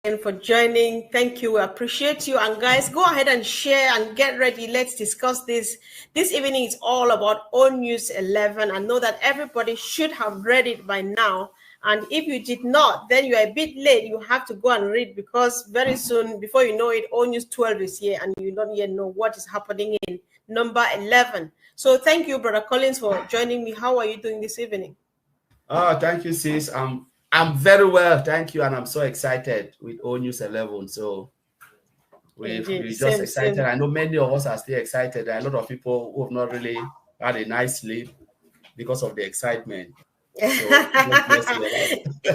for joining. Thank you. We appreciate you. And guys, go ahead and share and get ready. Let's discuss this. This evening is all about On News 11. I know that everybody should have read it by now. And if you did not, then you are a bit late. You have to go and read, because very soon, before you know it, On News 12 is here and you don't yet know what is happening in number 11. So thank you, Brother Collins, for joining me. How are you doing this evening? Oh, thank you, sis. I'm very well, thank you, and I'm so excited with All News 11. So we're just excited. Same. I know many of us are still excited. There are a lot of people who have not really had a nice sleep because of the excitement. So,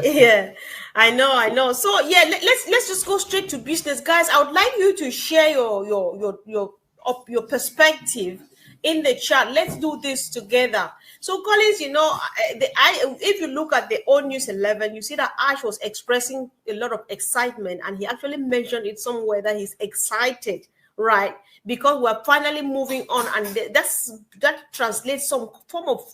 yeah, I know. So yeah, let's just go straight to business, guys. I would like you to share your perspective in the chat. Let's do this together. So Collins, you know, if you look at the All News 11, you see that Ash was expressing a lot of excitement, and he actually mentioned it somewhere that he's excited, right? Because we're finally moving on, and that translates some form of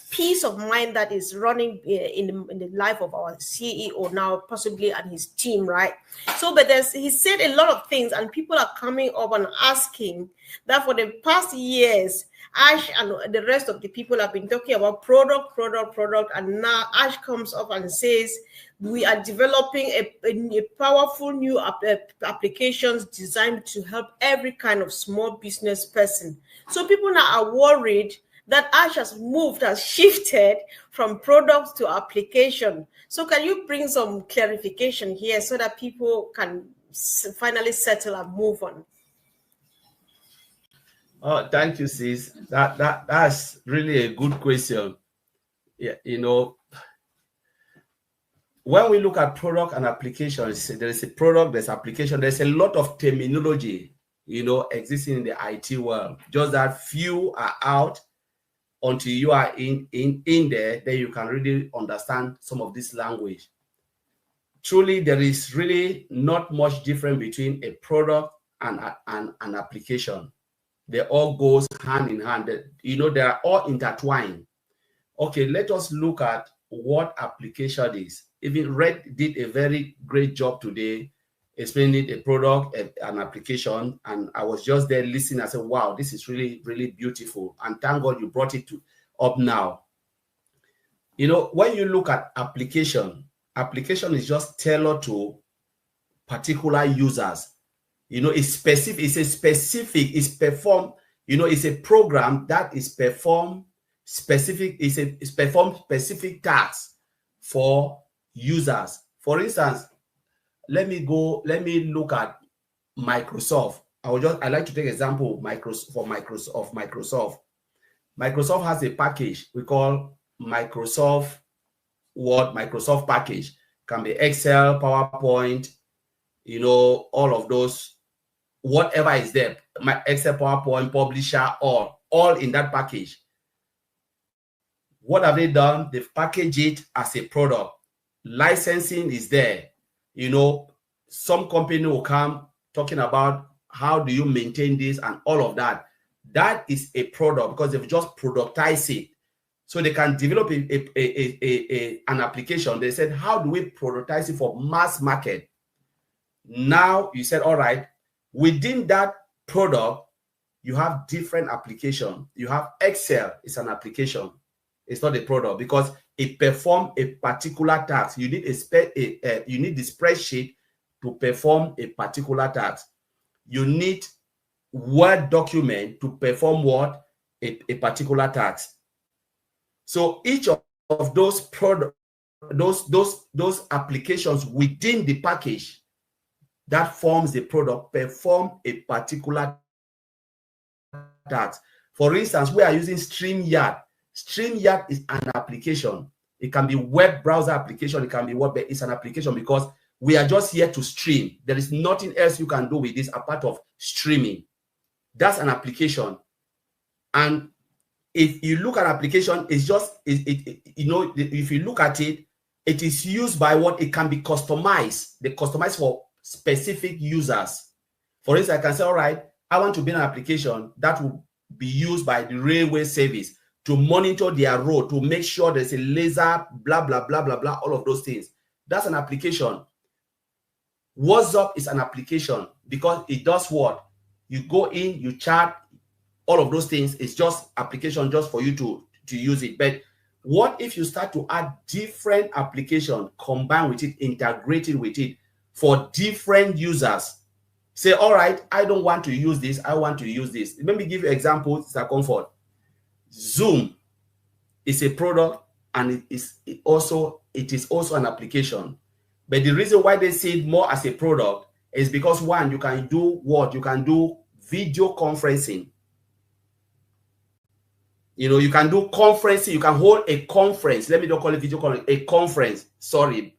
peace of mind that is running in the life of our CEO now, possibly, and his team, right? So, but he said a lot of things, and people are coming up and asking that for the past years, Ash and the rest of the people have been talking about product, and now Ash comes up and says we are developing a powerful new applications designed to help every kind of small business person. So people now are worried that Ash has shifted from products to application. So can you bring some clarification here so that people can finally settle and move on? Oh, thank you, sis. That's really a good question. Yeah, you know, when we look at product and applications, there is a product, there's application, there's a lot of terminology, you know, existing in the IT world. Just that few are out. Until you are in there, then you can really understand some of this language. Truly, there is really not much difference between a product and an application. They all goes hand in hand. You know, they are all intertwined. Okay, let us look at what application is. Even Red did a very great job today explaining a product, an application, and I was just there listening. I said, wow, this is really, really beautiful. And thank God you brought it up now. You know, when you look at application is just tailored to particular users. You know, it's performed, you know, it's a program that is perform specific tasks for users. For instance, let me look at Microsoft. I like to take example Microsoft. Microsoft has a package we call Microsoft Word, Microsoft package. Can be Excel, PowerPoint, you know, all of those, whatever is there, my Excel, PowerPoint, Publisher, all in that package. What have they done? They've packaged it as a product. Licensing is there. You know, some company will come talking about how do you maintain this and all of that. That is a product because they've just productized it. So they can develop an application. They said, how do we productize it for mass market? Now you said, all right, within that product, you have different applications. You have Excel, it's an application. It's not a product because it performs a particular task. You need you need the spreadsheet to perform a particular task. You need Word document to perform what? A particular task. So each of those product, those applications within the package that forms the product perform a particular task. For instance, we are using StreamYard. StreamYard is an application. It can be web browser application. It can be web. It's an application because we are just here to stream. There is nothing else you can do with this apart of streaming. That's an application. And if you look at application, it's just, you know, if you look at it, it is used by what? It can be customized. They customize for specific users. For instance, I can say, all right, I want to build an application that will be used by the railway service to monitor their road, to make sure there's a laser, blah, blah, blah, blah, blah, all of those things. That's an application. WhatsApp is an application because it does what? You go in, you chat, all of those things. It's just application just for you to use it. But what if you start to add different application, combine with it, integrated with it for different users? Say, all right, I don't want to use this. I want to use this. Let me give you examples. It's a comfort. Zoom is a product, and it is also an application. But the reason why they see it more as a product is because, one, you can do what? You can do video conferencing. You know, you can do conferencing. You can hold a conference. Let me don't call it video conference. A conference. Sorry.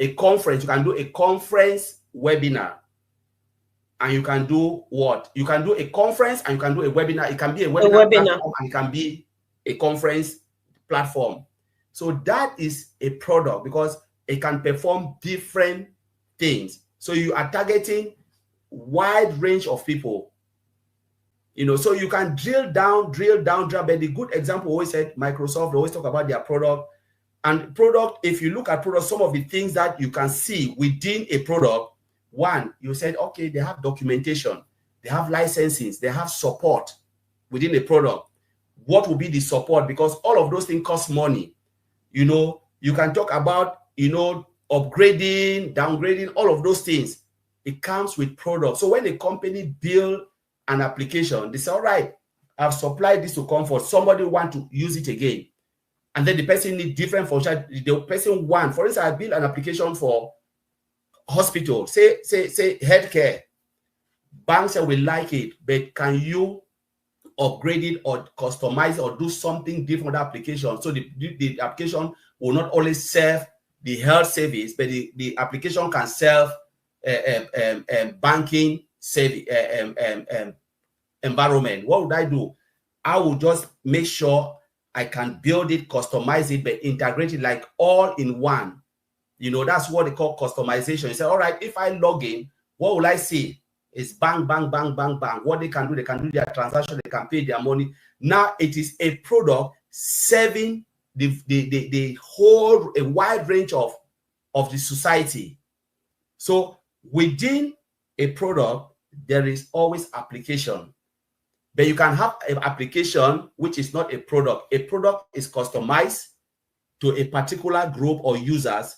A conference. You can do a conference webinar. And you can do what? You can do a conference and you can do a webinar. It can be a webinar platform and it can be a conference platform. So that is a product because it can perform different things. So you are targeting wide range of people. You know, so you can drill down. But the good example always said Microsoft, they always talk about their product. And product, if you look at product, some of the things that you can see within a product, one, you said, okay, they have documentation, they have licensing, they have support within a product. What will be the support? Because all of those things cost money. You know, you can talk about, you know, upgrading, downgrading, all of those things. It comes with product. So when a company build an application, they say, all right, I've supplied this to Comfort. Somebody want to use it again. And then the person need different functions. The person want, for instance, I build an application for hospital, say healthcare. Banks will like it, but can you upgrade it or customize or do something different with the application? So the application will not only serve the health service, but the application can serve banking service environment. What would I do? I will just make sure I can build it, customize it, but integrate it like all in one. You know, that's what they call customization. You say, all right, if I log in, what will I see? It's bang, bang, bang, bang, bang. What they can do their transaction, they can pay their money. Now it is a product serving the whole, a wide range of the society. So within a product, there is always application. But you can have an application which is not a product. A product is customized to a particular group or users,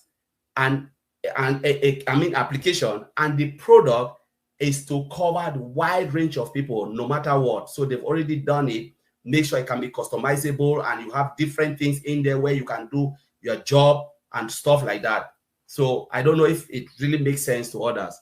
and application, and the product is to cover the wide range of people no matter what. So they've already done it. Make sure it can be customizable, and you have different things in there where you can do your job and stuff like that. So I don't know if it really makes sense to others.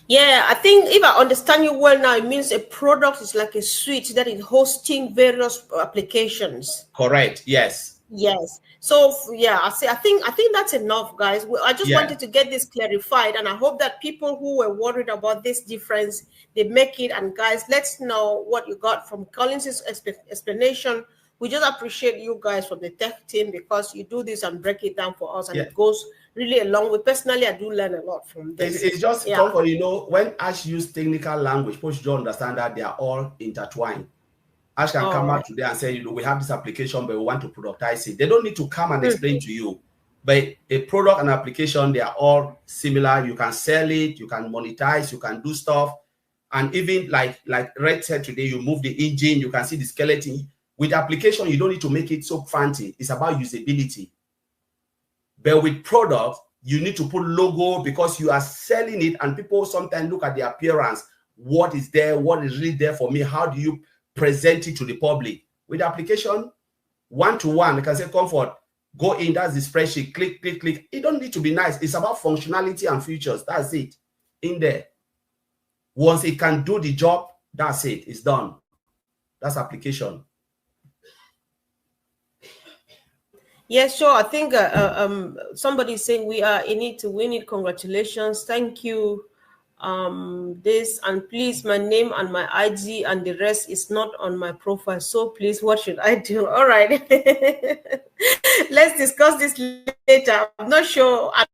Yeah, I think if I understand you well now, it means a product is like a suite that is hosting various applications. Correct. Yes. Yes. So yeah, I think that's enough, guys. I just wanted to get this clarified, and I hope that people who were worried about this difference, they make it. And guys, let's know what you got from Collins' explanation. We just appreciate you guys from the tech team because you do this and break it down for us, and it goes really a long way. Personally, I do learn a lot from this. It's just comfort, you know, when Ash use technical language, people should understand that they are all intertwined. Ash can come out today and say, you know, we have this application, but we want to productize it. They don't need to come and explain to you. But a product and application, they are all similar. You can sell it, you can monetize, you can do stuff. And even like Red said today, you move the engine, you can see the skeleton. With application, you don't need to make it so fancy. It's about usability. But with products, you need to put logo because you are selling it, and people sometimes look at the appearance. What is there? What is really there for me? How do you present it to the public? With application, one-to-one, you can say, Comfort, go in, that's the spreadsheet, click, click, click. It don't need to be nice. It's about functionality and features. That's it. In there. Once it can do the job, that's it. It's done. That's application. Yes, sure. I think somebody's saying we are in it to win it. Congratulations. Thank you. This, and please, my name and my IG and the rest is not on my profile. So please, what should I do? All right. Let's discuss this later. I'm not sure. I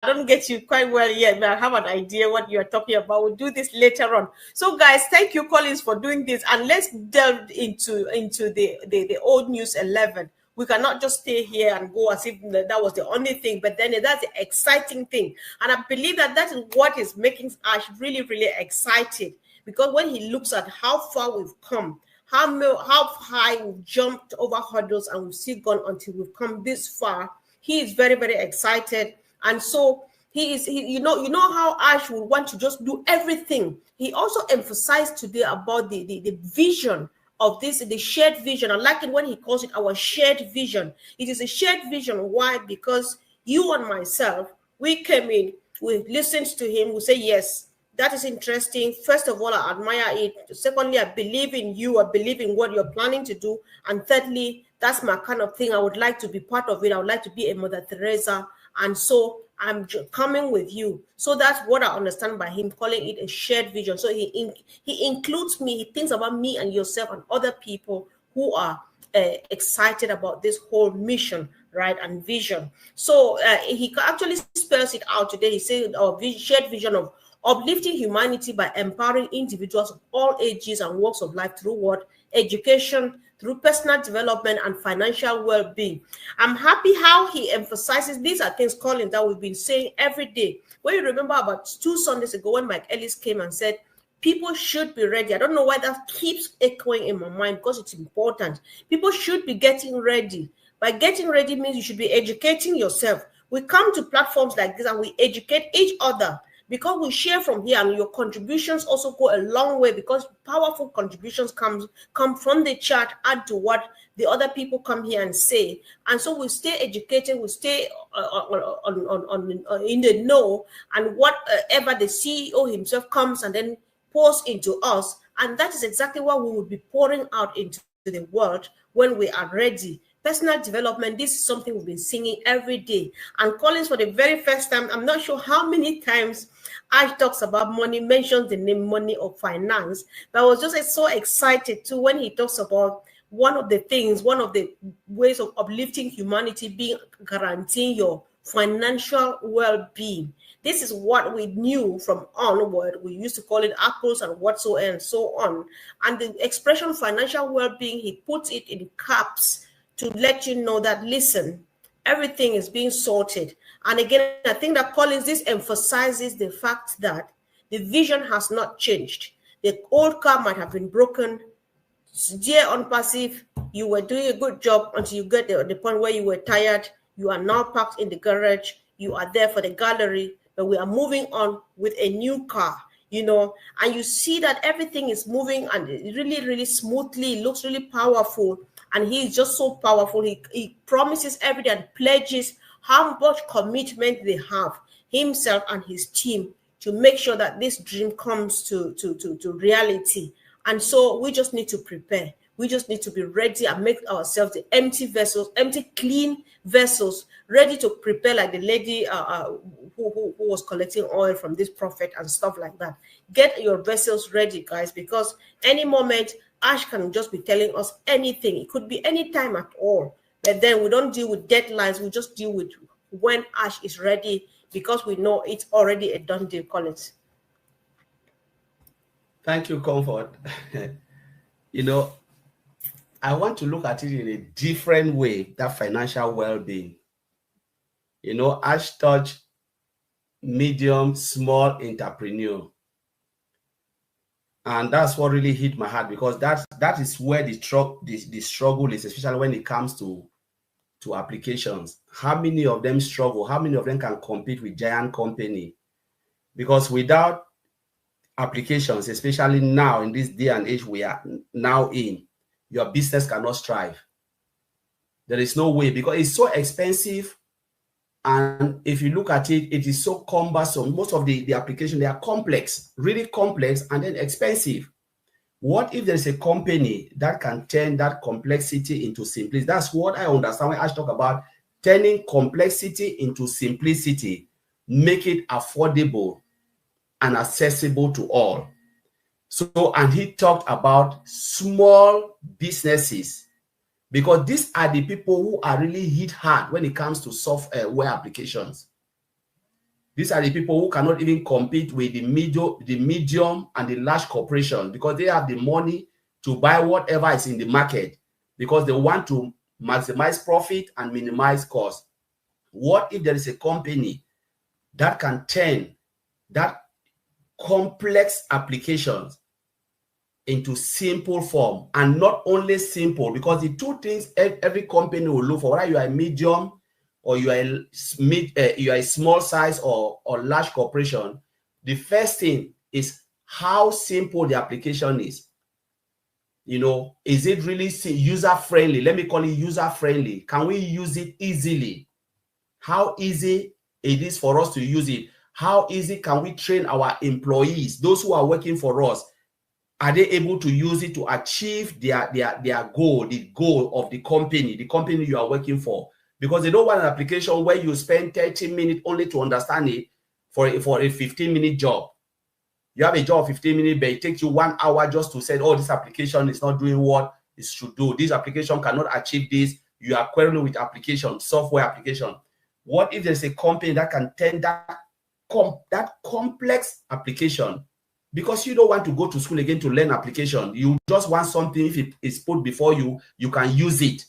don't get you quite well yet, but I have an idea what you're talking about. We'll do this later on. So guys, thank you, Collins, for doing this. And let's delve into the old news 11. We cannot just stay here and go as if that was the only thing. But then that's the exciting thing. And I believe that that is what is making Ash really, really excited. Because when he looks at how far we've come, how high we've jumped over hurdles, and we've still gone until we've come this far, he is very, very excited. And so you know how Ash would want to just do everything. He also emphasized today about the vision of this, the shared vision. I like it when he calls it our shared vision. It is a shared vision. Why? Because you and myself, we came in, we listened to him, we say, yes, that is interesting. First of all, I admire it. Secondly, I believe in you. I believe in what you're planning to do. And thirdly, that's my kind of thing. I would like to be part of it. I would like to be a Mother Teresa. And so I'm coming with you. So that's what I understand by him calling it a shared vision. So he includes me. He thinks about me and yourself and other people who are excited about this whole mission, right, and vision. So he actually spells it out today. He says our shared vision of uplifting humanity by empowering individuals of all ages and walks of life through what? Education, through personal development and financial well-being. I'm happy how he emphasizes these are things, Colin, that we've been saying every day. When you remember about 2 Sundays ago when Mike Ellis came and said, people should be ready. I don't know why that keeps echoing in my mind, because it's important. People should be getting ready. By getting ready means you should be educating yourself. We come to platforms like this and we educate each other, because we share from here, and your contributions also go a long way, because powerful contributions come from the chat, add to what the other people come here and say. And so we stay educated, we stay in the know, and whatever the CEO himself comes and then pours into us, and that is exactly what we would be pouring out into the world when we are ready. Personal development, this is something we've been singing every day. And Collins, for the very first time, I'm not sure how many times Ash talks about money, mentions the name money or finance. But I was just so excited too when he talks about one of the ways of uplifting humanity being guaranteeing your financial well-being. This is what we knew from onward. We used to call it apples and whatsoever and so on. And the expression financial well-being, he puts it in caps to let you know that, listen, everything is being sorted. And again, I think that Collins, this emphasizes the fact that the vision has not changed. The old car might have been broken. Dear Onpassive, you were doing a good job until you get to the point where you were tired. You are now parked in the garage. You are there for the gallery, but we are moving on with a new car, and you see that everything is moving and really, really smoothly. It looks really powerful. And he is just so powerful. He promises every day and pledges how much commitment they have, himself and his team, to make sure that this dream comes to reality. And so we just need to prepare. We just need to be ready and make ourselves the empty vessels, empty, clean vessels, ready to prepare, like the lady who was collecting oil from this prophet and stuff like that. Get your vessels ready, guys, because any moment, Ash can just be telling us anything. It could be any time at all. But then we don't deal with deadlines. We just deal with when Ash is ready, because we know it's already a done deal, Collins. Thank you, Comfort. I want to look at it in a different way, that financial well-being. Ash touch medium, small entrepreneur. And that's what really hit my heart, because that is where the struggle is, especially when it comes to applications. How many of them struggle? How many of them can compete with giant company? Because without applications, especially now in this day and age we are now in, your business cannot strive. There is no way, because it's so expensive. And if you look at it, it is so cumbersome. Most of the applications, they are complex, really complex, and then expensive. What if there's a company that can turn that complexity into simplicity? That's what I understand when I talk about turning complexity into simplicity, make it affordable and accessible to all. So, and he talked about small businesses, because these are the people who are really hit hard when it comes to software applications. These are the people who cannot even compete with the medium and the large corporations, because they have the money to buy whatever is in the market, because they want to maximize profit and minimize cost. What if there is a company that can turn that complex applications into simple form? And not only simple, because the two things every company will look for, whether you are a medium or you are a small size or large corporation, the first thing is how simple the application is. You know, is it really user friendly? Let me call it user friendly. Can we use it easily? How easy it is for us to use it? How easy can we train our employees, those who are working for us? Are they able to use it to achieve their goal, the goal of the company you are working for? Because they don't want an application where you spend 30 minutes only to understand it for a 15-minute job. You have a job of 15 minutes, but it takes you 1 hour just to say, oh, this application is not doing what it should do. This application cannot achieve this. You are quarreling with application, software application. What if there's a company that can turn that complex application? Because you don't want to go to school again to learn application. You just want something, if it is put before you, you can use it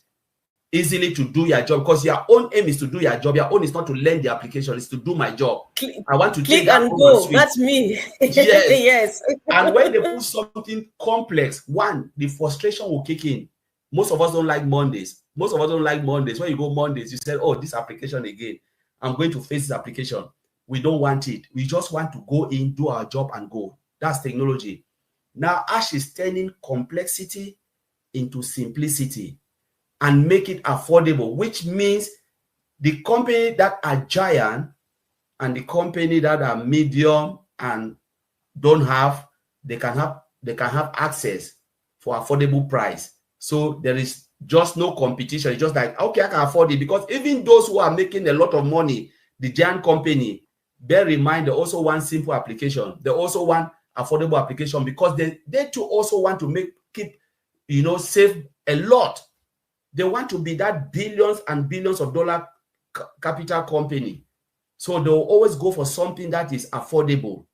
easily to do your job, because your own aim is to do your job. Your own is not to learn the application, it's to do my job. I want to click and go. That's me. Yes. Yes. And when they put something complex, one, the frustration will kick in. Most of us don't like Mondays. Most of us don't like Mondays. When you go Mondays, you say, oh, this application again. I'm going to face this application. We don't want it. We just want to go in, do our job and go. That's technology. Now, Ash is turning complexity into simplicity and make it affordable, which means the company that are giant and the company that are medium and don't have, they can have access for affordable price. So there is just no competition. It's just like, okay, I can afford it, because even those who are making a lot of money, the giant company, bear in mind, they also want simple application. They also want affordable application, because they too also want to save a lot. They want to be that billions and billions of dollar capital company. So they'll always go for something that is affordable.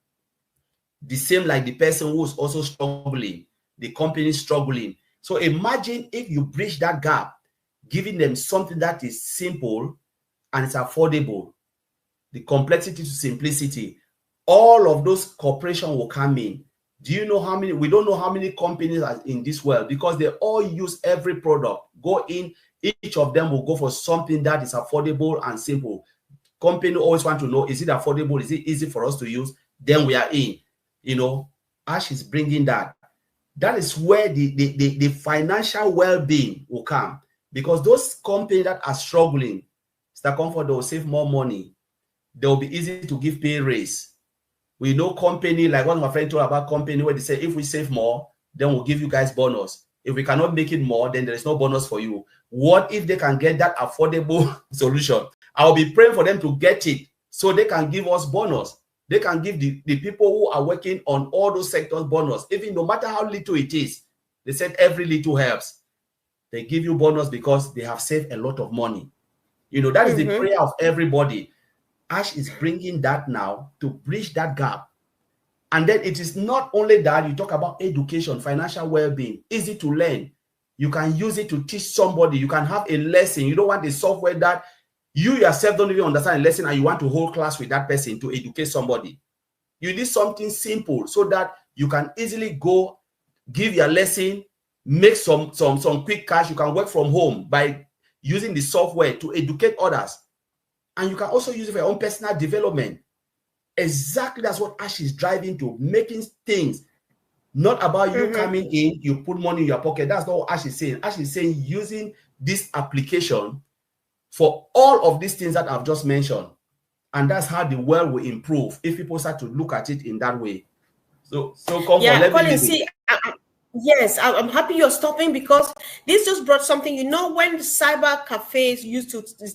The same like the person who's also struggling, the company struggling. So imagine if you bridge that gap, giving them something that is simple and it's affordable, the complexity to simplicity, all of those corporations will come in. Do you know how many? We don't know how many companies are in this world, because they all use every product. Go in, each of them will go for something that is affordable and simple. Company always want to know, is it affordable? Is it easy for us to use? Then we are in. You know, Ash is bringing that. That is where the financial well-being will come, because those companies that are struggling, Mr. Comfort, they will save more money. They will be easy to give pay raise. We know company, like one of my friends told about company where they say, if we save more, then we'll give you guys bonus. If we cannot make it more, then there is no bonus for you. What if they can get that affordable solution? I'll be praying for them to get it so they can give us bonus. They can give the people who are working on all those sectors bonus, even no matter how little it is. They said every little helps. They give you bonus because they have saved a lot of money. You know, that is the prayer of everybody. Ash is bringing that now to bridge that gap. And then it is not only that, you talk about education, financial well-being, easy to learn. You can use it to teach somebody. You can have a lesson. You don't want a software that you yourself don't even understand a lesson and you want to hold class with that person to educate somebody. You need something simple so that you can easily go give your lesson, make some quick cash. You can work from home by using the software to educate others. And you can also use it for your own personal development. Exactly, that's what Ash is driving to, making things not about you coming in, you put money in your pocket. That's not what Ash is saying. Ash is saying using this application for all of these things that I've just mentioned. And that's how the world will improve if people start to look at it in that way. So Comfort, yeah, Colin, see, yes, I'm happy you're stopping, because this just brought something. You know, when the cyber cafes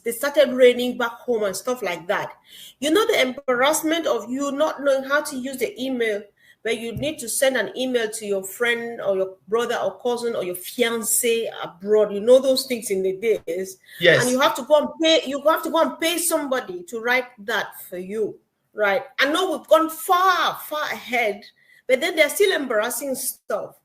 they started raining back home and stuff like that. You know, the embarrassment of you not knowing how to use the email, where you need to send an email to your friend or your brother or cousin or your fiance abroad. You know those things in the days. Yes. And you have to go and pay. You have to go and pay somebody to write that for you, right? I know we've gone far ahead, but then there's still embarrassing stuff.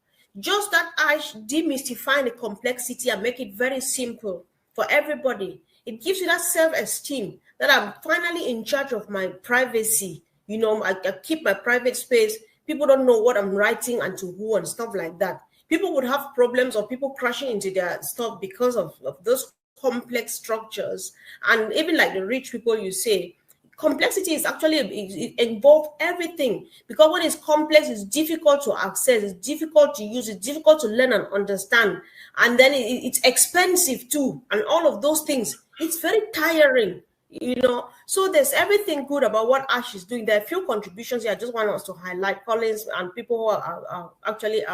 Just that Ash demystifying the complexity and make it very simple for everybody. It gives you that self-esteem that I'm finally in charge of my privacy. You know, I keep my private space. People don't know what I'm writing and to who and stuff like that. People would have problems or people crashing into their stuff because of those complex structures. And even like the rich people, you say, complexity is actually, it involves everything, because when it's complex, it's difficult to access, it's difficult to use, it's difficult to learn and understand, and then it's expensive too, and all of those things. It's very tiring, you know. So there's everything good about what Ash is doing. There are a few contributions here I just want us to highlight, Collins, and people who are actually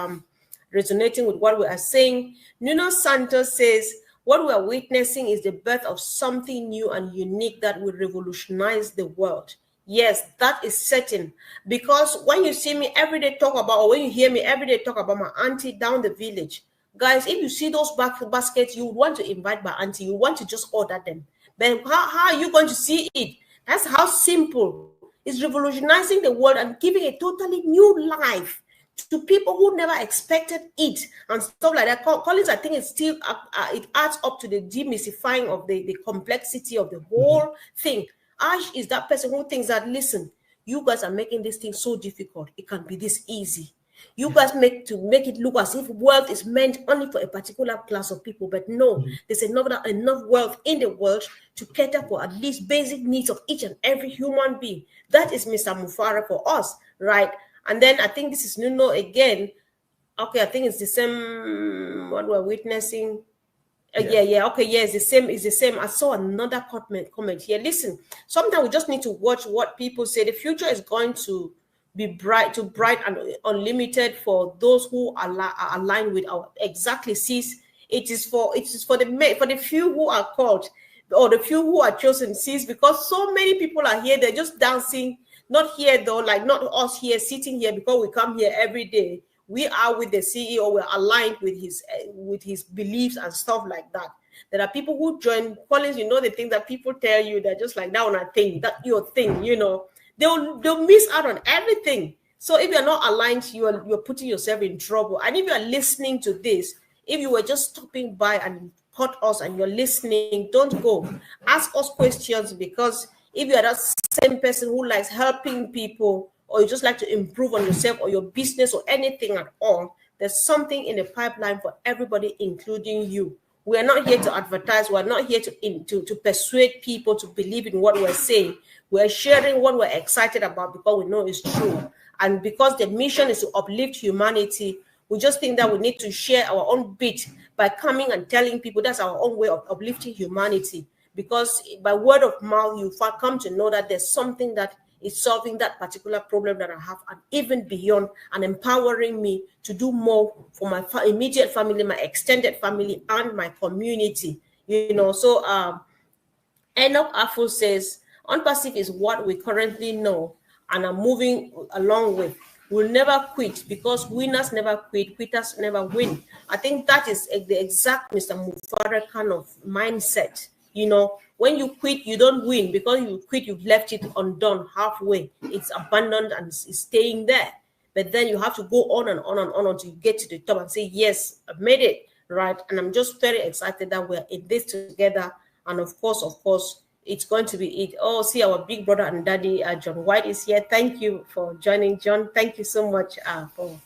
resonating with what we are saying. Nuno Santos says, what we are witnessing is the birth of something new and unique that will revolutionize the world. Yes, that is certain. Because when you see me every day talk about, or when you hear me every day talk about my auntie down the village, guys, if you see those baskets, you want to invite my auntie, you want to just order them. Then how are you going to see it? That's how simple. It's revolutionizing the world and giving a totally new life to people who never expected it and stuff like that. Collins, I think it's still, it adds up to the demystifying of the complexity of the whole thing. Ash is that person who thinks that, listen, you guys are making this thing so difficult. It can be this easy. You guys make it look as if wealth is meant only for a particular class of people, but no, there's enough wealth in the world to cater for at least basic needs of each and every human being. That is Mr. Muferah for us, right? And then I think this is Nuno again. Okay, I think it's the same what we're witnessing. Yeah. Okay, yeah, it's the same. I saw another comment here. Listen, sometimes we just need to watch what people say. The future is going to be bright and unlimited for those who are aligned with our exactly. Sis, it is for the few who are called, or the few who are chosen. Sis, because so many people are here, they're just dancing. Not here though, like not us here sitting here because we come here every day. We are with the CEO. We're aligned with his beliefs and stuff like that. There are people who join Collins. You know, the things that people tell you, they're just like that on a thing, that your thing. You know, they'll miss out on everything. So if you're not aligned, you're putting yourself in trouble. And if you're listening to this, if you were just stopping by and caught us and you're listening, don't go. Ask us questions, because if you are that same person who likes helping people, or you just like to improve on yourself or your business or anything at all, there's something in the pipeline for everybody, including you. We are not here to advertise. We're not here to persuade people to believe in what we're saying. We're sharing what we're excited about because we know it's true. And because the mission is to uplift humanity, we just think that we need to share our own bit by coming and telling people that's our own way of uplifting humanity. Because by word of mouth, you come to know that there's something that is solving that particular problem that I have, and even beyond, and empowering me to do more for my immediate family, my extended family, and my community. You know, so Enoch Afo says, Onpassive is what we currently know and are moving along with. We'll never quit, because winners never quit, quitters never win. I think that is the exact Mr. Muferah kind of mindset. You know, when you quit, you don't win. Because you quit, you've left it undone halfway. It's abandoned and it's staying there. But then you have to go on and on and on until you get to the top and say, yes, I've made it, right? And I'm just very excited that we're in this together. And of course, it's going to be it. Oh, see, our big brother and daddy, John White, is here. Thank you for joining, John. Thank you so much for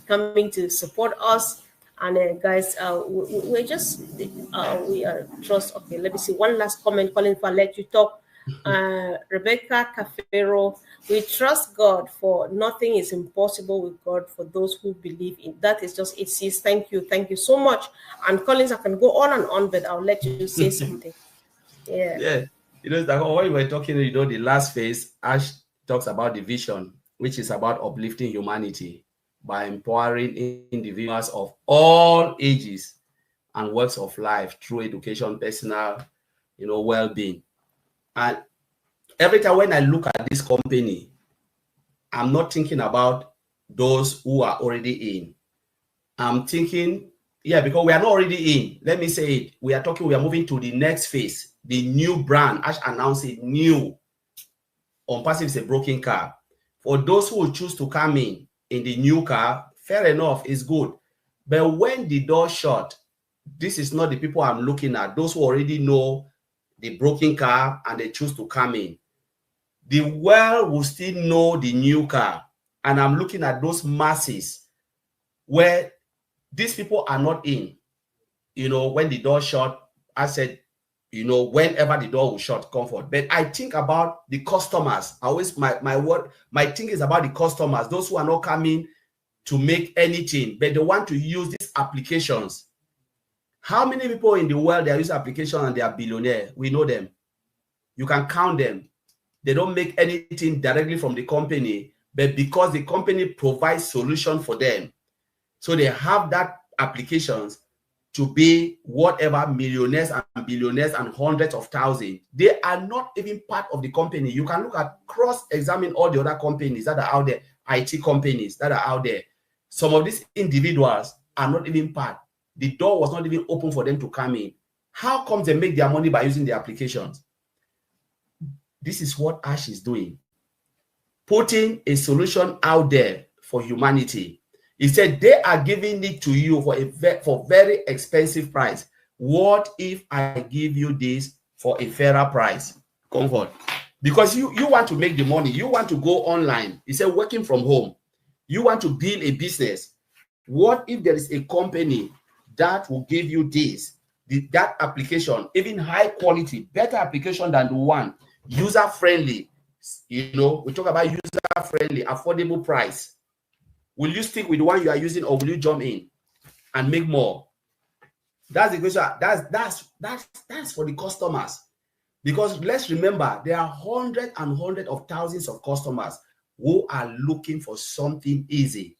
coming to support us. And guys, we are trust. Okay, let me see. One last comment, Colin, if I let you talk. Rebecca Cafero, we trust God, for nothing is impossible with God for those who believe in. That is just it. Says thank you so much. And Collins, I can go on and on, but I'll let you say something. Yeah. You know, like when we were talking, you know, the last phase, Ash talks about the vision, which is about uplifting humanity by empowering individuals of all ages and walks of life through education, personal, you know, well-being. And every time when I look at this company, I'm not thinking about those who are already in. I'm thinking, because we are not already in. Let me say it. We are moving to the next phase, the new brand. Ash announced it new. Onpassive is a broken car. For those who will choose to come in the new car, fair enough, it's good. But when the door shut, this is not the people I'm looking at. Those who already know the broken car and they choose to come in. The world will still know the new car. And I'm looking at those masses where these people are not in. You know, when the door shut, I said, you know, whenever the door will shut, comfort. But I think about the customers. I always, my thing is about the customers, those who are not coming to make anything, but they want to use these applications. How many people in the world, they use applications and they are billionaires? We know them. You can count them. They don't make anything directly from the company, but because the company provides solution for them. So they have that applications to be whatever millionaires and billionaires and hundreds of thousands. They are not even part of the company. You can look at, cross-examine all the other companies that are out there, IT companies that are out there. Some of these individuals are not even part. The door was not even open for them to come in. How come they make their money by using the applications? This is what Ash is doing. Putting a solution out there for humanity. He said, they are giving it to you for very expensive price. What if I give you this for a fairer price? Comfort. Because you want to make the money. You want to go online. He said, working from home. You want to build a business. What if there is a company that will give you this, that application, even high quality, better application than the one, user-friendly. You know, we talk about user-friendly, affordable price. Will you stick with the one you are using, or will you jump in and make more? That's the question. That's for the customers. Because let's remember, there are hundreds and hundreds of thousands of customers who are looking for something easy,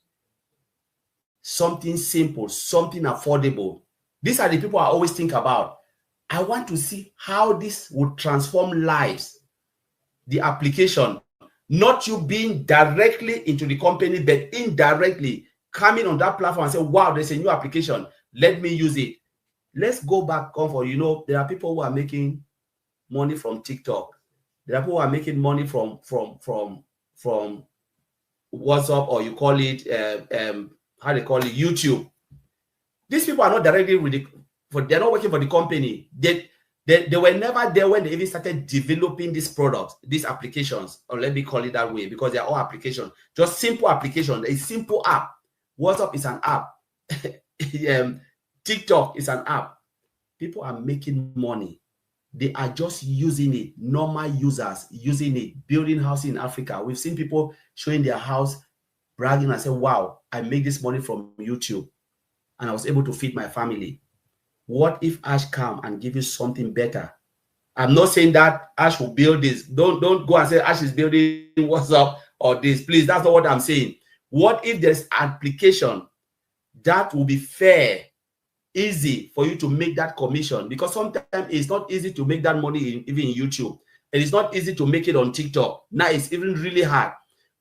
something simple, something affordable. These are the people I always think about. I want to see how this would transform lives. The application. Not you being directly into the company, but indirectly coming on that platform and say, wow, there's a new application. Let me use it. Let's go back, comfort. You know, there are people who are making money from TikTok. There are people who are making money from WhatsApp, or you call it, how they call it, YouTube. These people are not directly with they're not working for the company. They were never there when they even started developing these products, these applications, or let me call it that way, because they're all applications, just simple application. A simple app. WhatsApp is an app. TikTok is an app. People are making money. They are just using it. Normal users using it, building houses in Africa. We've seen people showing their house, bragging and saying, wow, I make this money from YouTube and I was able to feed my family. What if Ash come and give you something better? I'm not saying that Ash will build this. Don't go and say Ash is building WhatsApp or this. Please, that's not what I'm saying. What if there's application that will be fair, easy for you to make that commission? Because sometimes it's not easy to make that money even in YouTube. And it's not easy to make it on TikTok. Now it's even really hard.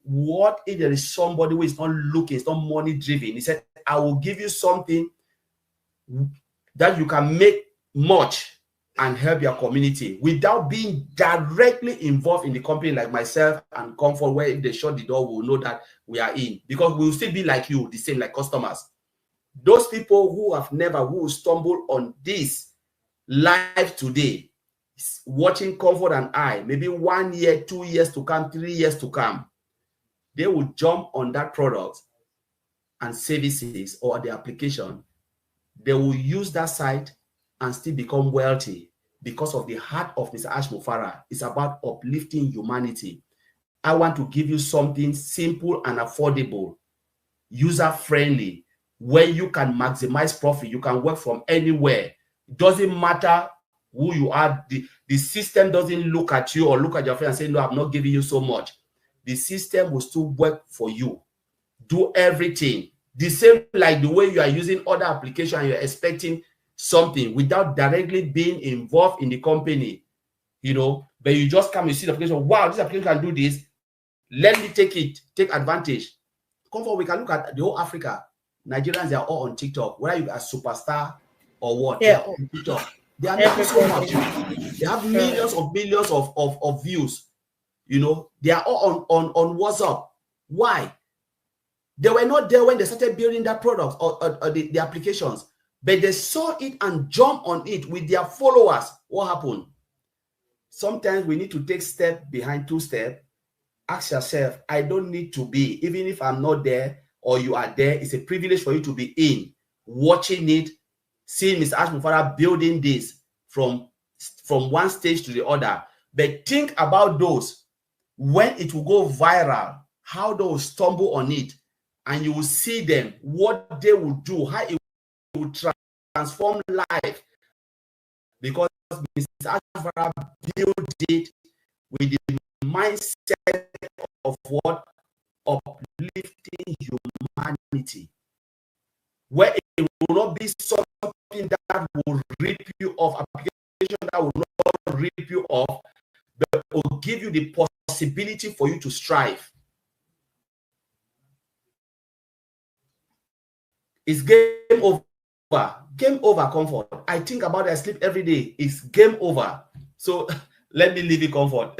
What if there is somebody who is not looking, it's not money driven? He said, I will give you something that you can make much and help your community without being directly involved in the company, like myself and Comfort, where if they shut the door, we'll know that we are in, because we'll still be like you, the same, like customers. Those people who stumble on this live today, watching Comfort and I, maybe 1 year, 2 years to come, 3 years to come, they will jump on that product and services or the application. They will use that site and still become wealthy because of the heart of Mr. Ash Muferah. It's about uplifting humanity. I want to give you something simple and affordable, user-friendly, where you can maximize profit. You can work from anywhere. It doesn't matter who you are. The system doesn't look at you or look at your friend and say, no, I'm not giving you so much. The system will still work for you. Do everything. The same like the way you are using other applications and you're expecting something without directly being involved in the company, you know, but you just come, you see the application, wow, this application can do this. Let me take advantage. Comfort, we can look at the whole Africa. Nigerians, they are all on TikTok. Whether you are a superstar or what, they are on TikTok. They are making so much. They have millions of views. You know, they are all on WhatsApp. Why? They were not there when they started building that product or the applications, but they saw it and jumped on it with their followers. What happened? Sometimes we need to take step behind two steps. Ask yourself, I don't need to be, even if I'm not there or you are there, it's a privilege for you to be in, watching it, seeing Mr. Ash Muferah building this from one stage to the other. But think about those, when it will go viral, how they will stumble on it, and you will see them, what they will do, how it will transform life. Because Mr. Ash Muferah built it with the mindset of what? Uplifting humanity, where it will not be something that will rip you off, application that will not rip you off, but will give you the possibility for you to strive. It's game over. Game over, Comfort. I think about it, I sleep every day. It's game over. So let me leave it, Comfort.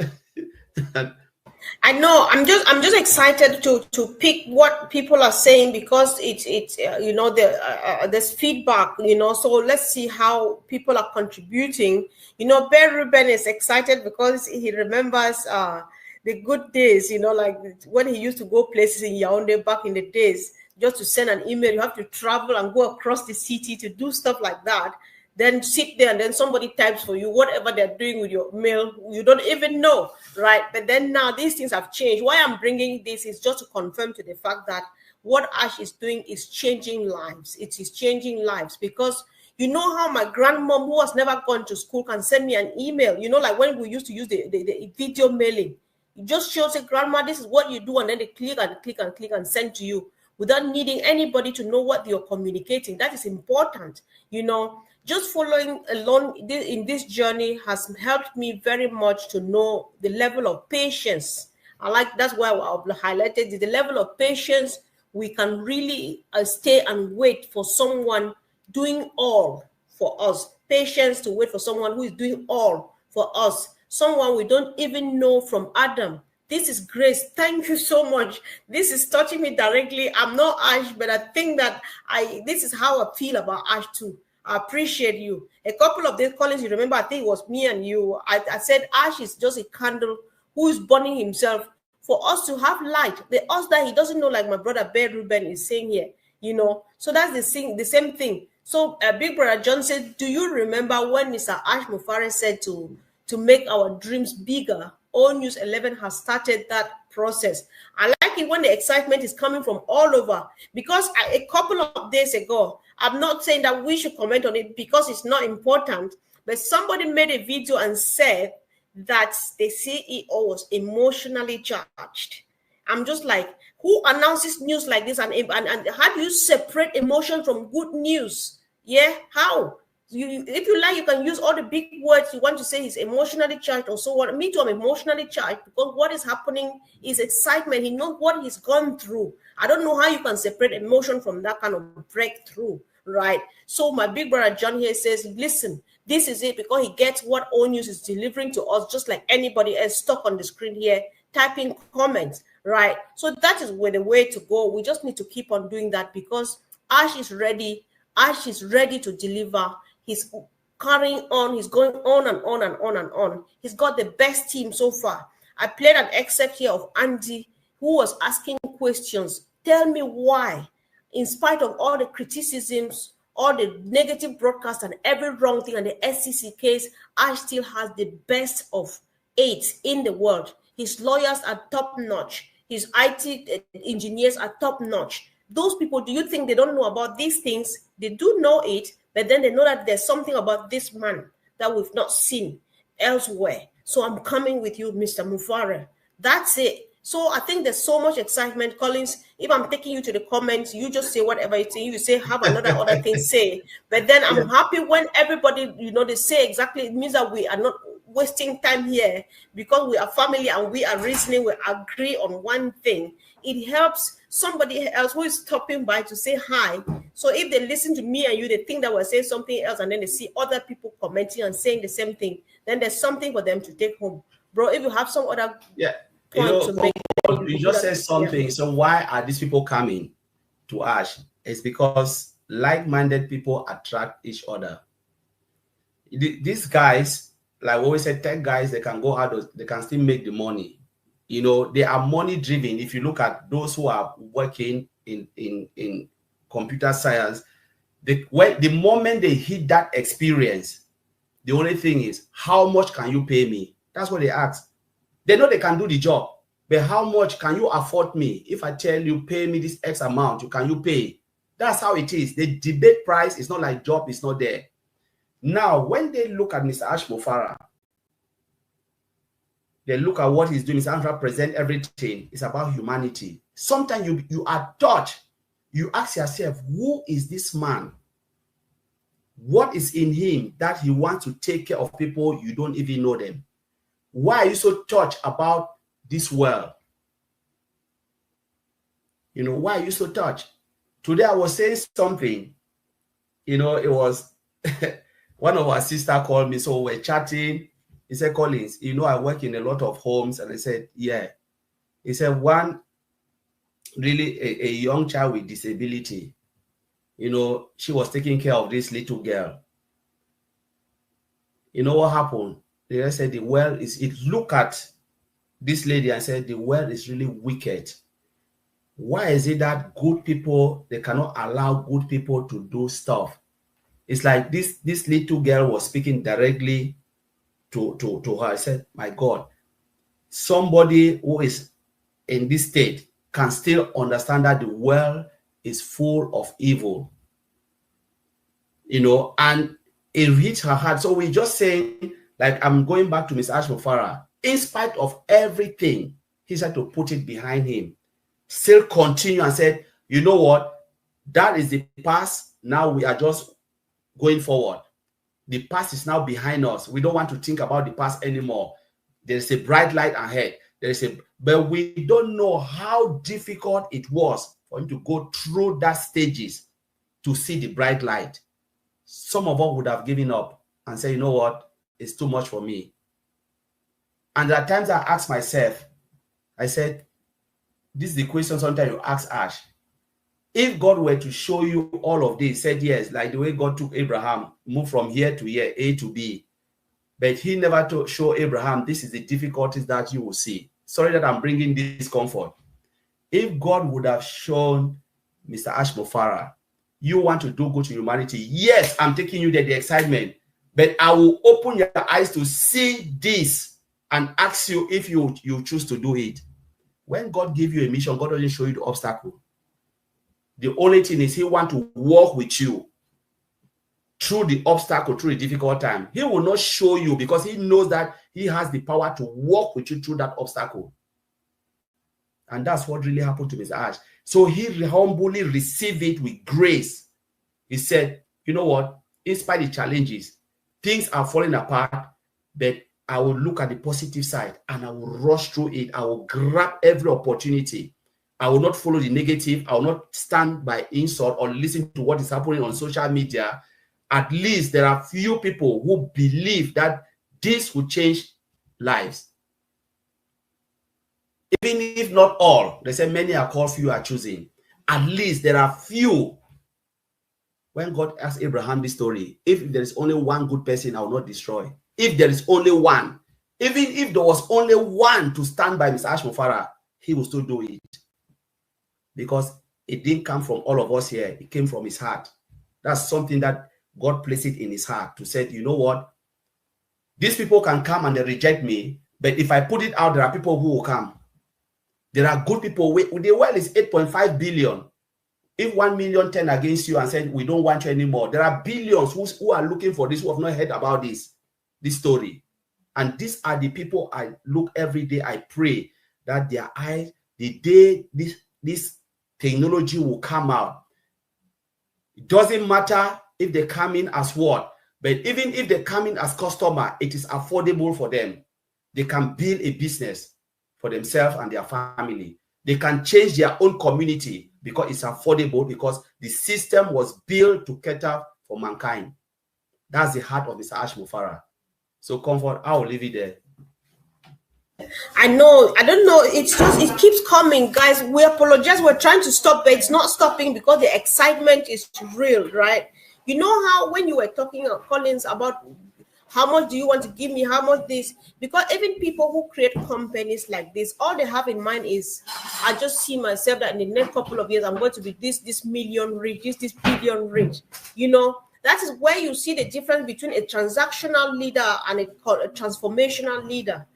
I know. I'm just excited to pick what people are saying, because it's you know, there's feedback, you know. So let's see how people are contributing. You know, Ben Ruben is excited because he remembers the good days. You know, like when he used to go places in Yaoundé back in the days. Just to send an email, you have to travel and go across the city to do stuff like that. Then sit there and then somebody types for you whatever they're doing with your mail. You don't even know, right? But then now these things have changed. Why I'm bringing this is just to confirm to the fact that what Ash is doing is changing lives. It is changing lives, because you know how my grandmom, who has never gone to school, can send me an email. You know, like when we used to use the video mailing. It just shows a grandma, this is what you do, and then they click and click and click and send to you, without needing anybody to know what you're communicating. That is important. You know, just following along in this journey has helped me very much to know the level of patience. That's why I've highlighted the level of patience we can really stay and wait for someone doing all for us. Patience to wait for someone who is doing all for us. Someone we don't even know from Adam. This is Grace. Thank you so much. This is touching me directly. I'm not Ash, but I think that this is how I feel about Ash too. I appreciate you. A couple of days, Collins, you remember, I think it was me and you. I said Ash is just a candle who is burning himself for us to have light. The us that he doesn't know, like my brother Bear Ruben is saying here, you know. So that's the same thing. So Big Brother John said, do you remember when Mr. Ash Muferah said to make our dreams bigger? All News 11 has started that process. I like it when the excitement is coming from all over, because a couple of days ago, I'm not saying that we should comment on it because it's not important, but somebody made a video and said that the CEO was emotionally charged. I'm just like, who announces news like this? And how do you separate emotion from good news? Yeah, how? If you like, you can use all the big words you want to say. He's emotionally charged or so on. Me too, I'm emotionally charged, because what is happening is excitement. He knows what he's gone through. I don't know how you can separate emotion from that kind of breakthrough, right? So my big brother John here says, listen, this is it, because he gets what All News is delivering to us, just like anybody else stuck on the screen here, typing comments, right? So that is where the way to go. We just need to keep on doing that, because Ash is ready. Ash is ready to deliver. He's carrying on. He's going on and on and on and on. He's got the best team so far. I played an excerpt here of Andy, who was asking questions. Tell me why, in spite of all the criticisms, all the negative broadcasts and every wrong thing, and the SEC case, Ash still has the best of 8 in the world. His lawyers are top-notch. His IT engineers are top-notch. Those people, do you think they don't know about these things? They do know it, but then they know that there's something about this man that we've not seen elsewhere. So I'm coming with you, Mr. Muferah. That's it. So I think there's so much excitement, Collins. If I'm taking you to the comments, you just say whatever you say. You say have another other thing say. But then I'm happy when everybody, you know, they say exactly. It means that we are not wasting time here, because we are family and we are reasoning. We agree on one thing. It helps somebody else who is stopping by to say hi. So if they listen to me and you, they think that we're saying something else, and then they see other people commenting and saying the same thing, then there's something for them to take home. Bro, if you have some other point to make. You just said something. Yeah. So why are these people coming to Ash? It's because like-minded people attract each other. These guys, like what we said, tech guys, they can go out, they can still make the money. You know, they are money driven. If you look at those who are working in computer science, the moment they hit that experience, the only thing is, how much can you pay me? That's what they ask. They know they can do the job, but how much can you afford me? If I tell you, pay me this X amount, can you pay? That's how it is. The debate price is not like job is not there. Now, when they look at Mr. Ash Muferah, they look at what he's doing. Mr. Ash represents everything. It's about humanity. Sometimes you are touched. You ask yourself, who is this man? What is in him that he wants to take care of people you don't even know them? Why are you so touched about this world? You know, why are you so touched? Today I was saying something, you know, it was one of our sisters called me, so we're chatting. He said, Collins, you know, I work in a lot of homes. And I said, yeah. He said, one, really a young child with disability, you know, she was taking care of this little girl. You know what happened? They said the world is, it looked at this lady and said, the world is really wicked. Why is it that good people, they cannot allow good people to do stuff? It's like this little girl was speaking directly to her. I said, my God, somebody who is in this state can still understand that the world is full of evil, you know, and it reached her heart. So we're just saying, like, I'm going back to Mr. Ash Muferah. In spite of everything, he said to put it behind him, still continue and said, you know what, that is the past. Now we are just going forward. The past is now behind us. We don't want to think about the past anymore. There's a bright light ahead. But we don't know how difficult it was for him to go through that stages to see the bright light. Some of us would have given up and said, you know what, it's too much for me. And at times I ask myself, I said, this is the question sometimes you ask Ash. If God were to show you all of this, said yes, like the way God took Abraham, moved from here to here, A to B, but he never show Abraham, this is the difficulties that you will see. Sorry that I'm bringing this comfort. If God would have shown Mr. Ash Muferah, you want to do good to humanity, yes, I'm taking you there, the excitement, but I will open your eyes to see this and ask you if you choose to do it. When God gives you a mission, God doesn't show you the obstacle. The only thing is he wants to walk with you through the obstacle, through the difficult time. He will not show you because he knows that he has the power to walk with you through that obstacle. And that's what really happened to Mr. Ash. So he humbly received it with grace. He said, you know what? In spite of the challenges, things are falling apart, but I will look at the positive side and I will rush through it. I will grab every opportunity. I will not follow the negative. I will not stand by insult or listen to what is happening on social media. At least there are few people who believe that this will change lives. Even if not all, they say many are called, few are choosing. At least there are few. When God asked Abraham this story, if there is only one good person, I will not destroy. If there is only one, even if there was only one to stand by Mr. Ash Muferah, he will still do it. Because it didn't come from all of us here. It came from his heart. That's something that God placed it in his heart to say, you know what? These people can come and they reject me, but if I put it out, there are people who will come. There are good people. The world is 8.5 billion. If 1 million turn against you and said, we don't want you anymore, there are billions who are looking for this, who have not heard about this story. And these are the people I look every day. I pray that their eyes, the day this technology will come out, it doesn't matter if they come in as what, but even if they come in as customer, it is affordable for them. They can build a business for themselves and their family. They can change their own community because it's affordable, because the system was built to cater for mankind. That's the heart of Mr. Ash Muferah. So comfort, I will leave it there. I know. I don't know. It's just it keeps coming, guys. We apologize. We're trying to stop, but it's not stopping because the excitement is real, right? You know how when you were talking, Collins, about how much do you want to give me, how much this, because even people who create companies like this, all they have in mind is, I just see myself that in the next couple of years I'm going to be this million rich, this billion rich. You know, that is where you see the difference between a transactional leader and a transformational leader.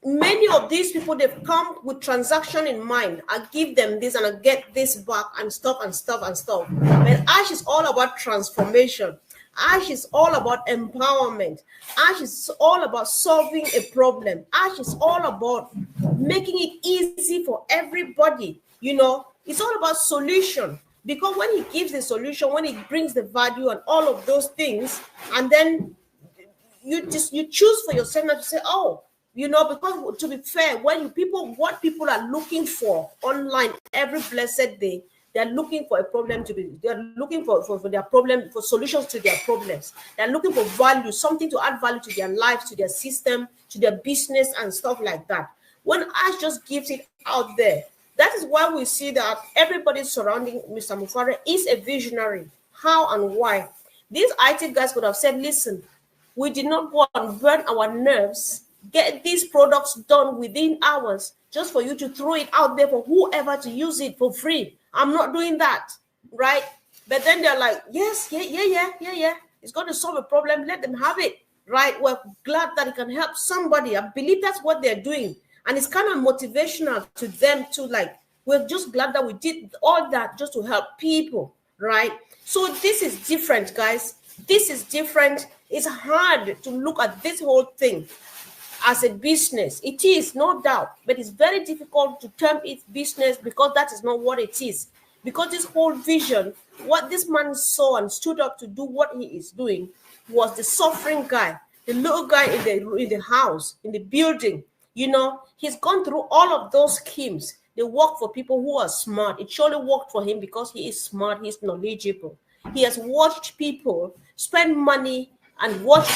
Many of these people, they've come with transaction in mind. I give them this and I get this back and stuff and stuff and stuff. But Ash is all about transformation. Ash is all about empowerment. Ash is all about solving a problem. Ash is all about making it easy for everybody. You know, it's all about solution. Because when he gives the solution, when he brings the value and all of those things, and then you choose for yourself not to say, oh, you know, because to be fair, when people, what people are looking for online every blessed day, they're looking for a problem to be, they're looking for their problem, for solutions to their problems. They're looking for value, something to add value to their lives, to their system, to their business and stuff like that. When Ash just gives it out there, that is why we see that everybody surrounding Mr. Muferah is a visionary. How and why? These IT guys could have said, listen, we did not go and burn our nerves, get these products done within hours, just for you to throw it out there for whoever to use it for free. I'm not doing that, right? But then they're like, yes, yeah. It's going to solve a problem. Let them have it, right? We're glad that it can help somebody. I believe that's what they're doing. And it's kind of motivational to them to, like, we're just glad that we did all that just to help people, right? So this is different, guys. This is different. It's hard to look at this whole thing as a business. It is, no doubt, but it's very difficult to term it business because that is not what it is. Because this whole vision, what this man saw and stood up to do what he is doing, was the suffering guy, the little guy in the house, in the building. You know, he's gone through all of those schemes. They work for people who are smart. It surely worked for him because he is smart, he's knowledgeable. He has watched people spend money and watch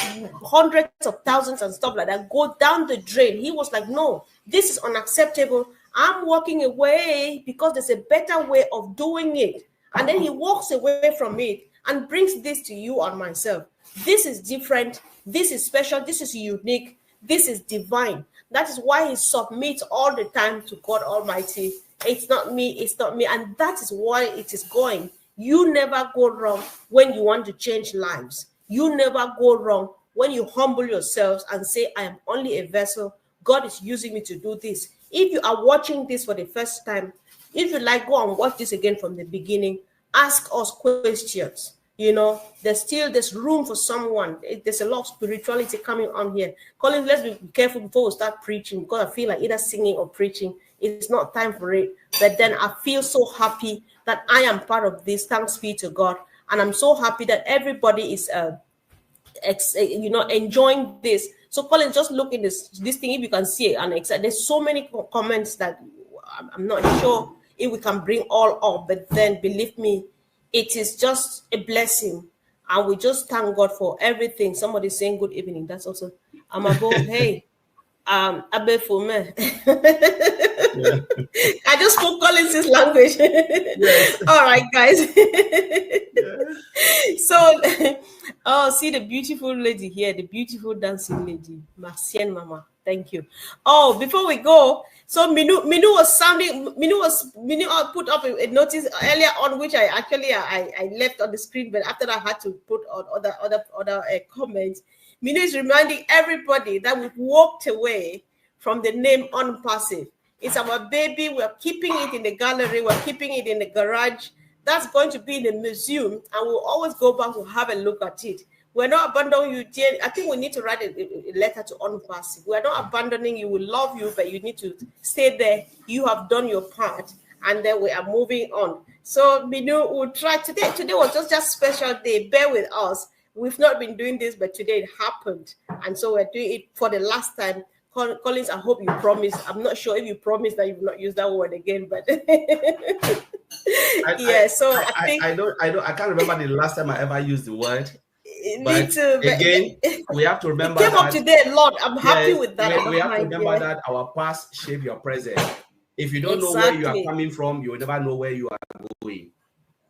hundreds of thousands and stuff like that go down the drain. He was like, no, this is unacceptable. I'm walking away because there's a better way of doing it. And then he walks away from it and brings this to you and myself. This is different. This is special. This is unique. This is divine. That is why he submits all the time to God Almighty. It's not me. It's not me. And that is why it is going. You never go wrong when you want to change lives. You never go wrong when you humble yourselves and say, I am only a vessel. God is using me to do this. If you are watching this for the first time, if you like, go and watch this again from the beginning. Ask us questions. You know, there's room for someone. There's a lot of spirituality coming on here. Colin, let's be careful before we start preaching, because I feel like either singing or preaching. It's not time for it. But then I feel so happy that I am part of this. Thanks be to God. And I'm so happy that everybody is, enjoying this. So, Colin, just look in this thing if you can see it. And there's so many comments that I'm not sure if we can bring all up. But then, believe me, it is just a blessing. And we just thank God for everything. Somebody saying good evening. That's also, I'm above, hey. Abe Fume. Yeah. I just spoke Collins' language. Yes. All right, guys. Yeah. So, oh, see the beautiful lady here, the beautiful dancing lady, Marcienne Mama. Thank you. Oh, before we go, so Minu put up a notice earlier on, which I left on the screen, but after I had to put on other comments. Minu is reminding everybody that we've walked away from the name Onpassive. It's our baby. We're keeping it in the gallery. We're keeping it in the garage. That's going to be in the museum, and we'll always go back to have a look at it. We're not abandoning you, dear. I think we need to write a letter to Onpassive. We're not abandoning you. We love you, but you need to stay there. You have done your part, and then we are moving on. So, Minu, we'll try today. Today was just a special day. Bear with us. We've not been doing this, but today it happened. And so we're doing it for the last time. Collins, I hope you promise. I'm not sure if you promise that you will not use that word again, but I think I can't remember the last time I ever used the word. Me too. again, we have to It remember came up that today a lot. I'm happy yes, with that. I we don't have to mind. remember that our past shape your present. If you don't know where you are Exactly. coming from, you will never know where you are going.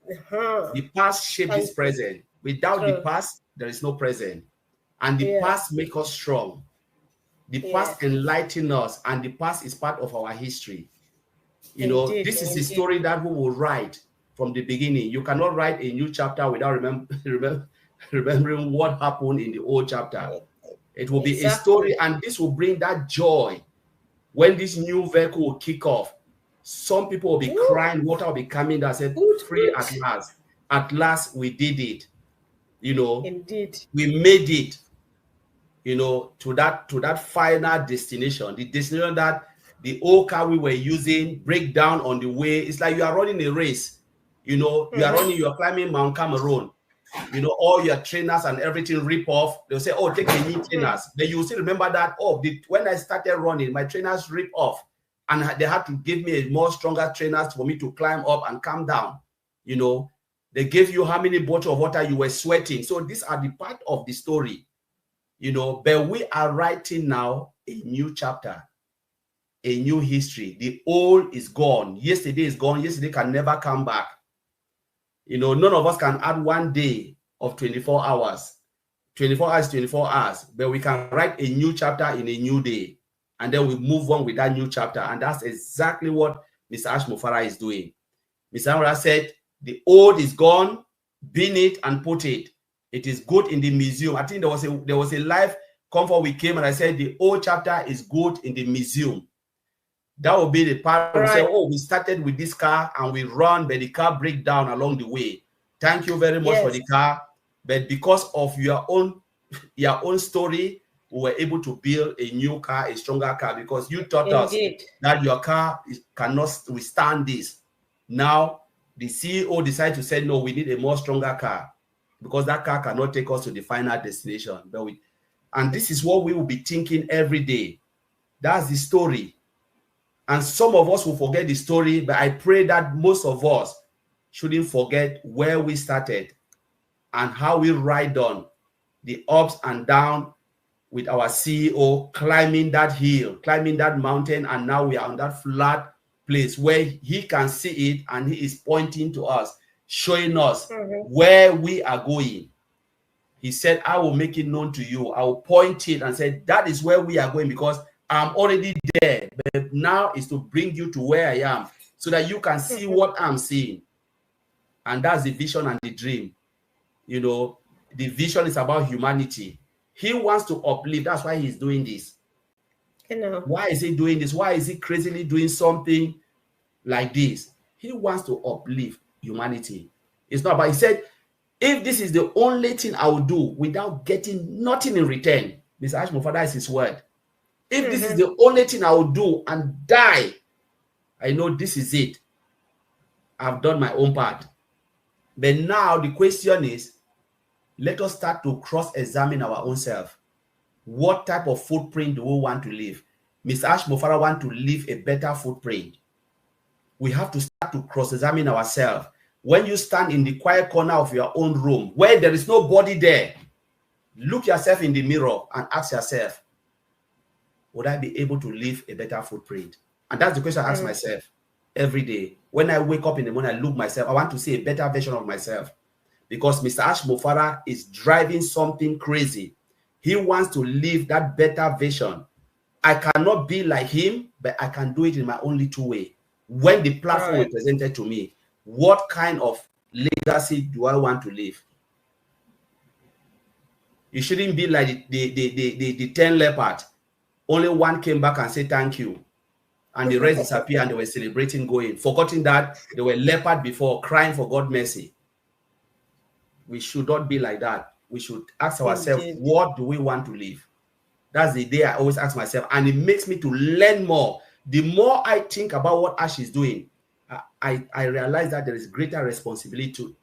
Uh-huh. The past shape this Thank you. present. Without the True. past, there is no present. And the Yeah. past make us strong. The Yeah. past enlighten us, and the past is part of our history. You know, Indeed. this is a Indeed. story that we will write from the beginning. You cannot write a new chapter without remembering what happened in the old chapter. It will be a story, Exactly. and this will bring that joy when this new vehicle will kick off. Some people will be Ooh, crying, water will be coming down, said, good, free good. at last. At last, we did it. You know, Indeed. we made it, you know, to that final destination, the destination that the old car we were using break down on the way. It's like you are running a race, you know, you are climbing Mount Cameroon, you know, all your trainers and everything rip off. They'll say, oh, take the new trainers. Then you still remember that, oh, when I started running, my trainers rip off, and they had to give me a more stronger trainers for me to climb up and come down. You know, they gave you how many bottles of water you were sweating. So these are the part of the story, you know, but we are writing now a new chapter, a new history. The old is gone. Yesterday is gone. Yesterday can never come back. You know, none of us can add one day of 24 hours. 24 hours, 24 hours. But we can write a new chapter in a new day. And then we move on with that new chapter. And that's exactly what Mr. Ash Muferah is doing. Mr. Muferah said, the old is gone, bin it and put it. It is good in the museum. I think there was a live comfort we came and I said, the old chapter is good in the museum. That will be the part where we say, oh, we started with this car and we run, but the car break down along the way. Thank you very much for the car. But because of your own story, we were able to build a new car, a stronger car, because you taught us that your car cannot withstand this. Now, the CEO decided to say, no, we need a more stronger car because that car cannot take us to the final destination. And this is what we will be thinking every day. That's the story. And some of us will forget the story, but I pray that most of us shouldn't forget where we started and how we ride on the ups and downs with our CEO, climbing that hill, climbing that mountain, and now we are on that flat place where he can see it and he is pointing to us, showing us where we are going. He said, I will make it known to you. I will point it and say, that is where we are going because I'm already there. But now is to bring you to where I am so that you can see what I'm seeing. And that's the vision and the dream. You know, the vision is about humanity. He wants to uplift. That's why he's doing this. Why is he doing this? Why is he crazily doing something like this? He wants to uplift humanity. It's not about, he said, if this is the only thing I will do without getting nothing in return, Mr. Ash Muferah is his word. If this is the only thing I will do and die, I know this is it. I've done my own part. But now the question is, let us start to cross-examine our own self. What type of footprint do we want to leave? Mr. Ash Muferah wants to leave a better footprint. We have to start to cross-examine ourselves. When you stand in the quiet corner of your own room, where there is nobody there, look yourself in the mirror and ask yourself, would I be able to leave a better footprint? And that's the question I ask myself every day. When I wake up in the morning, I look myself, I want to see a better version of myself. Because Mr. Ash Muferah is driving something crazy. He wants to live that better vision. I cannot be like him, but I can do it in my own little way. When the platform is presented to me, what kind of legacy do I want to leave? You shouldn't be like the 10 leopards. Only one came back and said thank you. And the rest disappeared and they were celebrating going, forgetting that they were leopard before, crying for God's mercy. We should not be like that. We should ask ourselves, what do we want to live? That's the day I always ask myself. And it makes me to learn more. The more I think about what Ash is doing, I realize that there is greater responsibility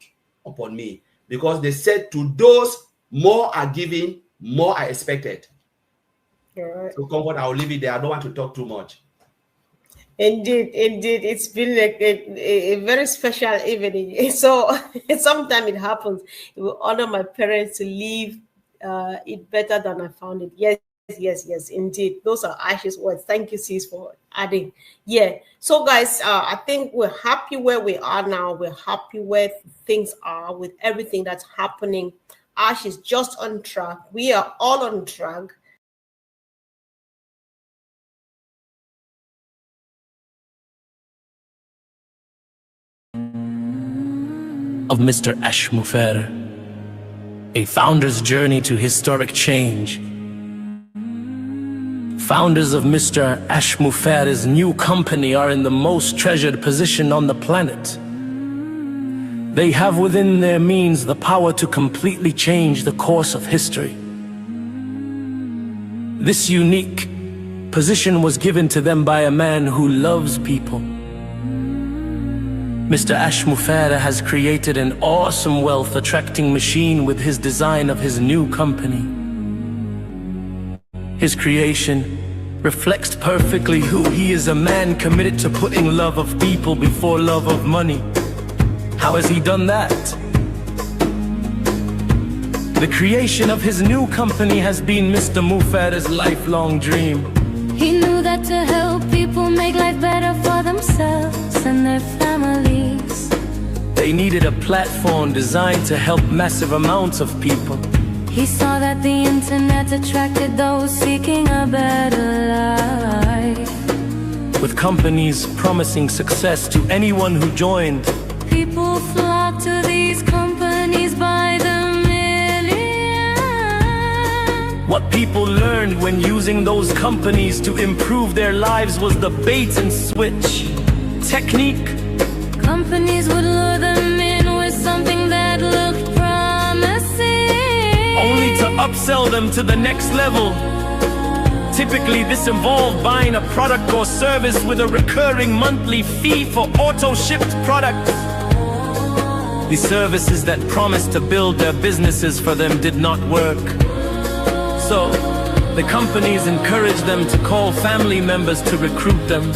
upon me. Because they said to those more are given, more are expected. So comfort, I'll leave it there. I don't want to talk too much. Indeed, indeed, it's been like a very special evening. So sometimes it happens. It will honor my parents to leave it better than I found it. Yes, yes, yes, indeed. Those are Ashley's words. Thank you, sis, for adding. Yeah. So, guys, I think we're happy where we are now. We're happy where things are with everything that's happening. Ash is just on track. We are all on track. Of Mr. Ash Muferah, a founder's journey to historic change. Founders of Mr. Ash Muferah's new company are in the most treasured position on the planet. They have within their means the power to completely change the course of history. This unique position was given to them by a man who loves people. Mr. Ash Muferah has created an awesome wealth-attracting machine with his design of his new company. His creation reflects perfectly who he is, a man committed to putting love of people before love of money. How has he done that? The creation of his new company has been Mr. Muferah's lifelong dream. He knew that to help people make life better for themselves and their families, they needed a platform designed to help massive amounts of people. He saw that the internet attracted those seeking a better life, with companies promising success to anyone who joined. People flocked to these companies by the million. What people learned when using those companies to improve their lives was the bait and switch technique. Companies would lure them in with something that looked promising, only to upsell them to the next level. Typically, this involved buying a product or service with a recurring monthly fee for auto-shipped products. The services that promised to build their businesses for them did not work. So, the companies encouraged them to call family members to recruit them.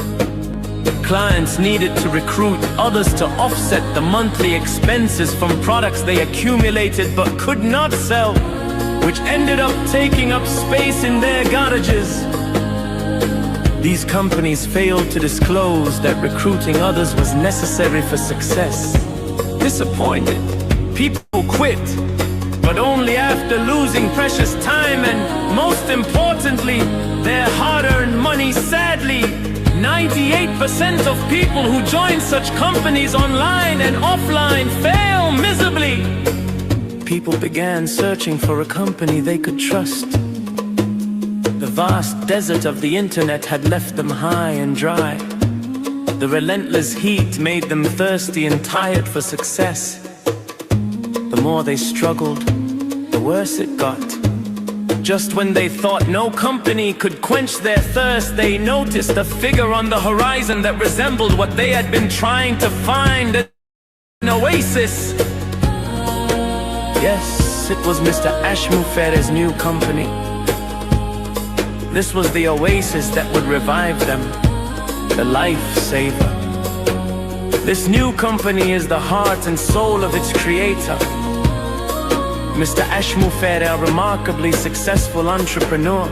Clients needed to recruit others to offset the monthly expenses from products they accumulated but could not sell, which ended up taking up space in their garages. These companies failed to disclose that recruiting others was necessary for success. Disappointed, people quit, but only after losing precious time and, most importantly, their hard-earned money. Sadly, 98% of people who join such companies online and offline fail miserably. People began searching for a company they could trust. The vast desert of the internet had left them high and dry. The relentless heat made them thirsty and tired for success. The more they struggled, the worse it got. Just when they thought no company could quench their thirst, they noticed a figure on the horizon that resembled what they had been trying to find, an oasis. Yes, it was Mr. Ash Muferah's new company. This was the oasis that would revive them, the lifesaver. This new company is the heart and soul of its creator. Mr. Ash Muferah, a remarkably successful entrepreneur.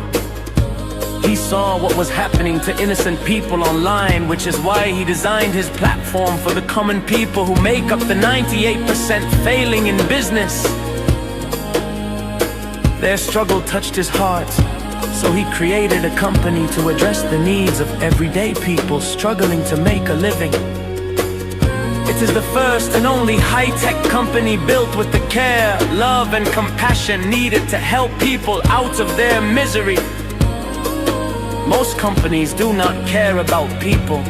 He saw what was happening to innocent people online, which is why he designed his platform for the common people who make up the 98% failing in business. Their struggle touched his heart, so he created a company to address the needs of everyday people struggling to make a living. It is the first and only high-tech company built with the care, love, and compassion needed to help people out of their misery. Most companies do not care about people.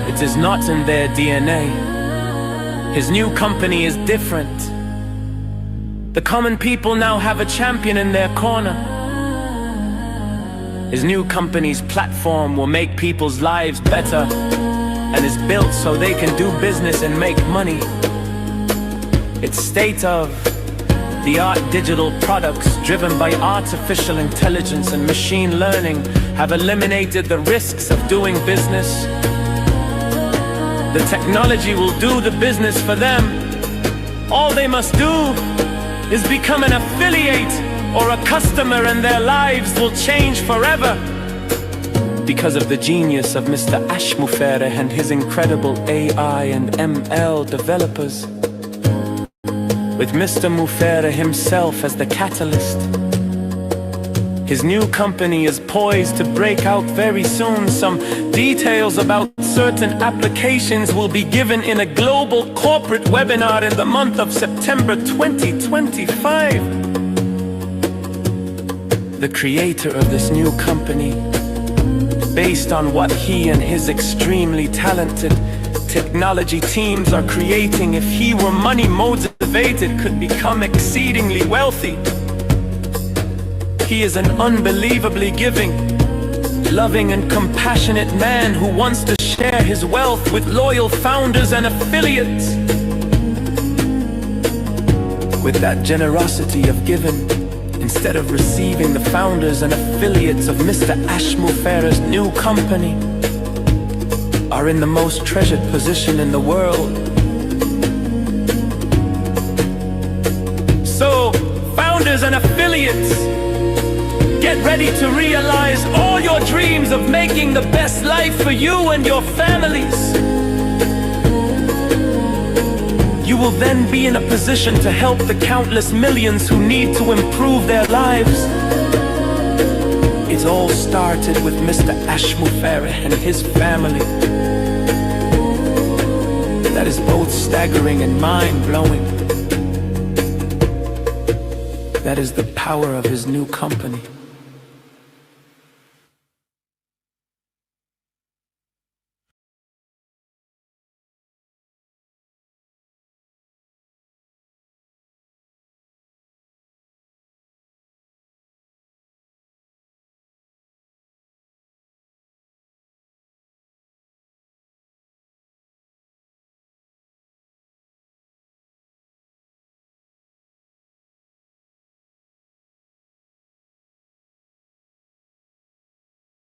It is not in their DNA. His new company is different. The common people now have a champion in their corner. His new company's platform will make people's lives better, and is built so they can do business and make money. Its state-of-the-art digital products driven by artificial intelligence and machine learning have eliminated the risks of doing business. The technology will do the business for them. All they must do is become an affiliate or a customer, and their lives will change forever. Because of the genius of Mr. Muferah and his incredible AI and ML developers, with Mr. Muferah himself as the catalyst, his new company is poised to break out very soon. Some details about certain applications will be given in a global corporate webinar in the month of September 2025. The creator of this new company, based on what he and his extremely talented technology teams are creating, if he were money motivated, could become exceedingly wealthy. He is an unbelievably giving, loving and compassionate man who wants to share his wealth with loyal founders and affiliates. With that generosity of giving, instead of receiving, the founders and affiliates of Mr. Muferah's new company are in the most treasured position in the world. So, founders and affiliates, get ready to realize all your dreams of making the best life for you and your families. You will then be in a position to help the countless millions who need to improve their lives. It all started with Mr. Muferah and his family. That is both staggering and mind-blowing. That is the power of his new company.